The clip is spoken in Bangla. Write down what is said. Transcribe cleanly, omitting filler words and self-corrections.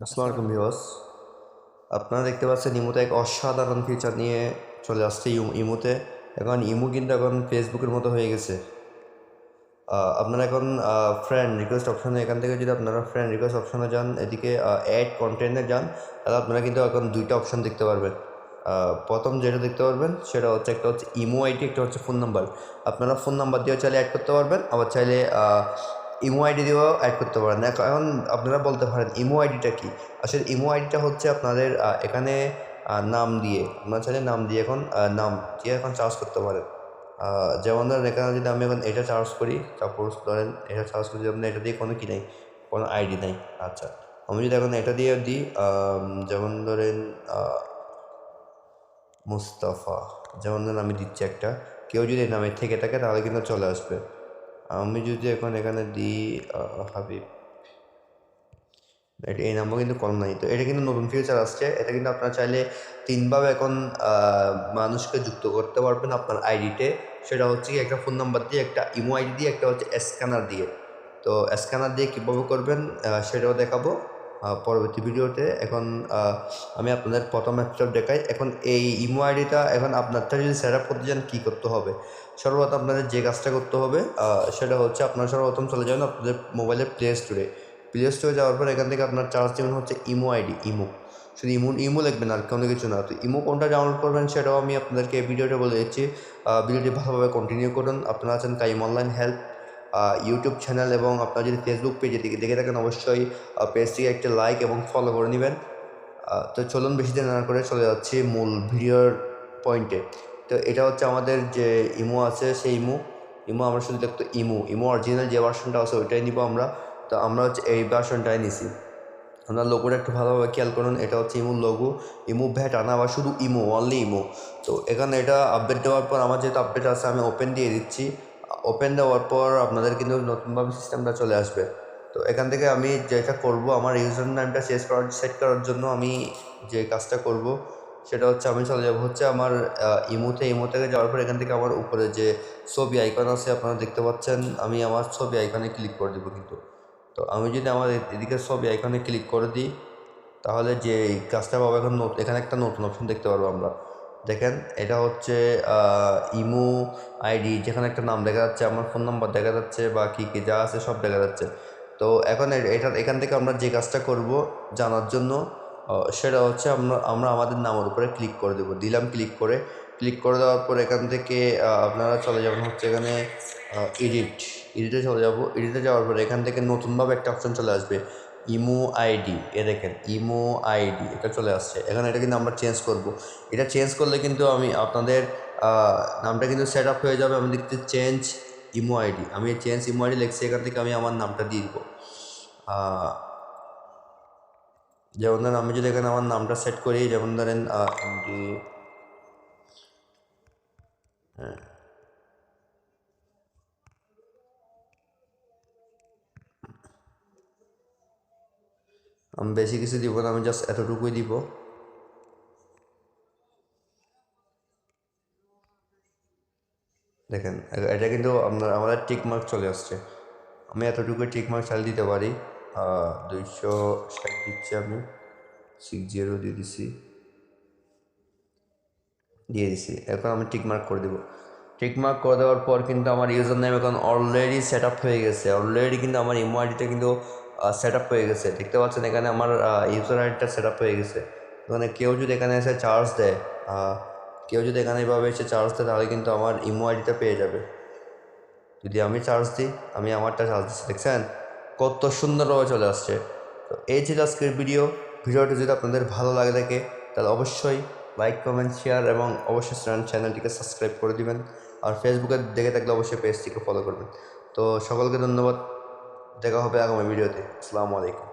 আসসালামু আলাইকুম ভিউয়ার্স, আপনারা দেখতে পাচ্ছেন ইমোতে এক অসাধারণ ফিচার নিয়ে চলে আসছে ইমোতে। এখন ইমো কিন্তু এখন ফেসবুকের মতো হয়ে গেছে। আপনারা এখন ফ্রেন্ড রিকোয়েস্ট অপশনে, এখান থেকে যদি আপনারা ফ্রেন্ড রিকোয়েস্ট অপশনে যান, এদিকে অ্যাড কন্টেন্টে যান, তাহলে আপনারা কিন্তু এখন দুইটা অপশন দেখতে পারবেন। প্রথম যেটা দেখতে পারবেন সেটা হচ্ছে, একটা হচ্ছে ইমো আইডি, একটা হচ্ছে ফোন নাম্বার। আপনারা ফোন নাম্বার দিয়েও চাইলে অ্যাড করতে পারবেন, আবার চাইলে ইমো আইডি দিয়েও অ্যাড করতে পারেন। এখন আপনারা বলতে পারেন ইমো আইডিটা কি? আসলে ইমো আইডিটা হচ্ছে আপনাদের এখানে নাম দিয়ে, আপনারা চাইলে নাম দিয়ে এখন নাম দিয়ে এখন চার্জ করতে পারেন। যেমন ধরেন এখানে যদি আমি এখন এটা চার্জ করি, সাপোজ ধরেন এটা চার্জ করি, যেমন এটা দিয়ে কোনো কি নেই, কোনো আইডি নাই। আচ্ছা, আমি যদি এখন এটা দিয়ে দিই, যেমন ধরেন মুস্তাফা, যেমন ধরেন আমি দিচ্ছি একটা, কেউ যদি নামে থেকে থাকে তাহলে কিন্তু চলে আসবে। আমি যদি এখন এখানে দিই হাবিব, এটা এই নাম্বার কিন্তু কম নাই। তো এটা কিন্তু নতুন ফিচার আসছে, এটা কিন্তু আপনারা চাইলে তিনভাবে এখন মানুষকে যুক্ত করতে পারবেন আপনার আইডিতে। সেটা হচ্ছে কি, একটা ফোন নাম্বার দিয়ে, একটা ইমো আইডি দিয়ে, একটা হচ্ছে স্ক্যানার দিয়ে। তো স্ক্যানার দিয়ে কীভাবে করবেন সেটাও দেখাবো পরবর্তী ভিডিওতে। এখন আমি আপনাদের প্রথম একটা দেখাই। এখন এই ইমো আইডিটা এখন আপনারটা যদি সেট আপ করতে চান কী করতে হবে, সর্বপ্রথম আপনাদের যে কাজটা করতে হবে সেটা হচ্ছে, আপনারা সর্বপ্রথম চলে যাবেন আপনাদের মোবাইলের প্লে স্টোরে যাওয়ার পর এখান থেকে আপনার চার্জ দেবেন হচ্ছে ইমো আইডি, ইমো, শুধু ইমো লিখবেন আর কোনো কিছু না। তো ইমো কোনটা ডাউনলোড করবেন সেটাও আমি আপনাদেরকে এই ভিডিওটা বলে দিচ্ছি। ভিডিওটি ভালোভাবে কন্টিনিউ করুন। আপনারা আছেন Qayyim online help YouTube channel, এবং আপনারা যদি ফেসবুক পেজে দেখে থাকেন অবশ্যই পেজটিকে একটা লাইক এবং ফলো করে নেবেন। তো চলুন বেশি দিন না করে চলে যাচ্ছি মূল ভিডিওর পয়েন্টে। তো এটা হচ্ছে আমাদের যে ইমো আছে, সেই ইমো আমরা শুধু দেখতো ইমো অরিজিনাল যে ভার্সনটা আছে ওইটাই নিব আমরা। তো আমরা হচ্ছে এই ভার্সনটাই নিছি। আপনার লোগোটা একটু ভালোভাবে খেয়াল করুন, এটা হচ্ছে ইমোর লোগো। ইমো ভ্যাট আনা আবার শুধু ইমো, অনলি ইমো। তো এখানে এটা আপডেট দেওয়ার পর, আমার যেহেতু আপডেট আছে আমি ওপেন দিয়ে দিচ্ছি। ওপেন দেওয়ার পর আপনাদের কিন্তু নতুনভাবে সিস্টেমটা চলে আসবে। তো এখান থেকে আমি যেটা করব, আমার ইউজার নামটা সেট করার জন্য আমি যে কাজটা করব সেটা হচ্ছে, আমি চলে যাব হচ্ছে আমার ইমো থেকে যাওয়ার পর এখান থেকে আমার উপরে যে ছবি আইকন আছে আপনারা দেখতে পাচ্ছেন, আমি আমার ছবি আইকনে ক্লিক করে দেবো কিন্তু। তো আমি যদি আমার এদিকে ছবি আইকনে ক্লিক করে দিই, তাহলে যে কাজটা পাবো, এখন এখানে একটা নতুন অপশন দেখতে পারবো আমরা। দেখেন, এটা হচ্ছে ইমো আইডি, যেখানে একটা নাম দেখা যাচ্ছে, আমার ফোন নাম্বার দেখা যাচ্ছে, বা কী কী যা আছে সব দেখা যাচ্ছে। তো এখন এখান থেকে আমরা যে কাজটা করব জানার জন্য, সেটা হচ্ছে আমরা আমাদের নামের উপরে ক্লিক করে দেবো। ক্লিক করে দেওয়ার পর এখান থেকে আপনারা চলে যাবেন হচ্ছে এখানে এডিটে চলে যাব। এডিটে যাওয়ার পর এখান থেকে নতুনভাবে একটা অপশন চলে আসবে, ইমো আইডি। দেখেন ইমো আইডি, এটা চলে আসছে। এখন এটা কিন্তু আমরা চেঞ্জ করব। এটা চেঞ্জ করলে কিন্তু আমি আপনাদের নামটা কিন্তু সেট আপ হয়ে যাবে। আমি লিখতে চেঞ্জ ইমো আইডি, আমি চেঞ্জ ইমো আইডি লিখছি। এখান থেকে আমি আমার নামটা দিয়ে দিব। যেমন ধরেন আমি যদি এখানে আমার নামটা সেট করি, যেমন ধরেন হ্যাঁ, আমি বেশি কিছু দিব না, আমি জাস্ট এতটুকুই দিব। দেখেন এটা কিন্তু আমাদের টিক মার্ক চলে আসছে। আমি এতটুকুই টিক মার্ক চালিয়ে দিতে পারি। 260 দিচ্ছি, আমি 60 দিয়ে দিছি। এখন আমি টিক মার্ক করে দেবো। টিক মার্ক করে দেওয়ার পর কিন্তু আমার ইউজার নেম এখন অলরেডি সেট আপ হয়ে গেছে। অলরেডি কিন্তু আমার ইমো আইডিটা কিন্তু সেট আপ হয়ে গেছে। দেখতে পাচ্ছেন এখানে আমার ইউজার আইডিটা সেট আপ হয়ে গেছে। মানে কেউ যদি এখানে এসে চার্জ দেয়, কেউ যদি এখানে এভাবে এসে চার্জ দেয়, তাহলে কিন্তু আমার ইমো আইডিটা পেয়ে যাবে। যদি আমি চার্জ দিই, আমি আমারটা চার্জ দিচ্ছি, দেখছেন কত সুন্দরভাবে চলে আসছে। তো এই ছিল আজকের ভিডিওটি যদি আপনাদের ভালো লাগে থাকে, তাহলে অবশ্যই লাইক, কমেন্ট, শেয়ার এবং অবশ্যই চ্যানেলটিকে সাবস্ক্রাইব করে দিবেন। আর ফেসবুকে দেখে থাকলে অবশ্যই পেজটিকে ফলো করবেন। তো সকলকে ধন্যবাদ, দেখা হবে আগামী ভিডিওতে। আসসালামু আলাইকুম।